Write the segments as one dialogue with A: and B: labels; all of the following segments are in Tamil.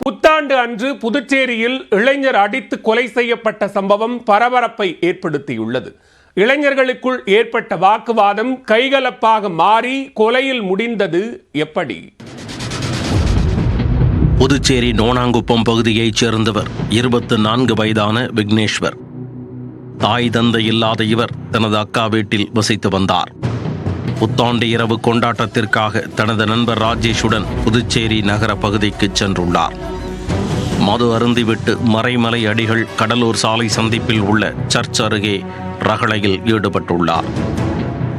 A: புத்தாண்டு அன்று புதுச்சேரியில் இளைஞர் அடித்து கொலை செய்யப்பட்ட சம்பவம் பரபரப்பை ஏற்படுத்தியுள்ளது. இளைஞர்களுக்குள் ஏற்பட்ட வாக்குவாதம் கைகலப்பாக மாறி கொலையில் முடிந்தது எப்படி?
B: புதுச்சேரி நோனாங்குப்பம் பகுதியைச் சேர்ந்தவர் 24 வயதான விக்னேஸ்வர். தாய் தந்தை இல்லாத இவர் தனது அக்கா வீட்டில் வசித்து வந்தார். புத்தாண்டு இரவு கொண்டாட்டத்திற்காக தனது நண்பர் ராஜேஷுடன் புதுச்சேரி நகர பகுதிக்கு சென்றுள்ளார். மது அருந்திவிட்டு மறைமலை அடிகள் கடலூர் சாலை சந்திப்பில் உள்ள சர்ச் அருகே ரகளையில் ஈடுபட்டுள்ளார்.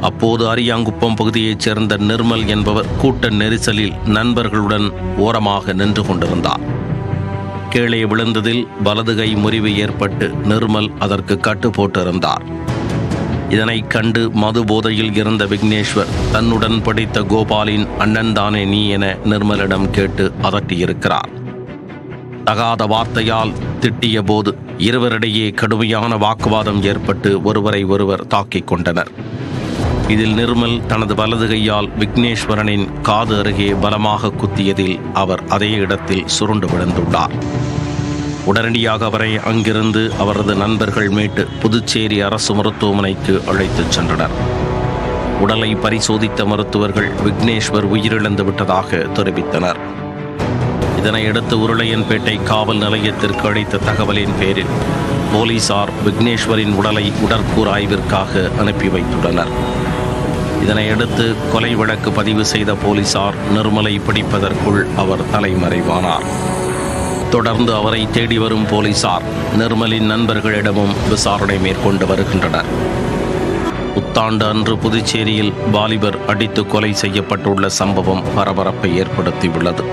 B: அப்போது அரியாங்குப்பம் பகுதியைச் சேர்ந்த நிர்மல் என்பவர் கூட்ட நெரிசலில் நண்பர்களுடன் ஓரமாக நின்று கொண்டிருந்தார். கீழே விழுந்ததில் வலது கை முறிவு ஏற்பட்டு நிர்மல் அதற்கு கட்டு போட்டிருந்தார். இதனை கண்டு மது போதையில் இருந்த விக்னேஸ்வர் தன்னுடன் படித்த கோபாலின் அண்ணன் தானே நீ என நிர்மலிடம் கேட்டு அதட்டியிருக்கிறார். தகாத வார்த்தையால் திட்டிய போது இருவரிடையே கடுமையான வாக்குவாதம் ஏற்பட்டு ஒருவரை ஒருவர் தாக்கிக் கொண்டனர். இதில் நிர்மல் தனது வலது கையால் விக்னேஸ்வரனின் காது அருகே பலமாக குத்தியதில் அவர் அதே இடத்தில் சுருண்டு விழுந்துள்ளார். உடனடியாக அவரை அங்கிருந்து அவரது நண்பர்கள் மீட்டு புதுச்சேரி அரசு மருத்துவமனைக்கு அழைத்துச் சென்றனர். உடலை பரிசோதித்த மருத்துவர்கள் விக்னேஸ்வர் உயிரிழந்து விட்டதாக தெரிவித்தனர். இதனையடுத்து உருளையன்பேட்டை காவல் நிலையத்திற்கு அளித்த தகவலின் பேரில் போலீசார் விக்னேஸ்வரின் உடலை உடற்கூறு ஆய்விற்காக அனுப்பி வைத்துள்ளனர். இதனையடுத்து கொலை வழக்கு பதிவு செய்த போலீசார் நிர்மலை பிடிப்பதற்குள் அவர் தலைமறைவானார். தொடர்ந்து அவரை தேடி வரும் போலீசார் நிர்மலின் நண்பர்களிடமும் விசாரணை மேற்கொண்டு வருகின்றனர். புத்தாண்டு அன்று புதுச்சேரியில் வாலிபர் அடித்து கொலை செய்யப்பட்டுள்ள சம்பவம் பரபரப்பை ஏற்படுத்தியுள்ளது.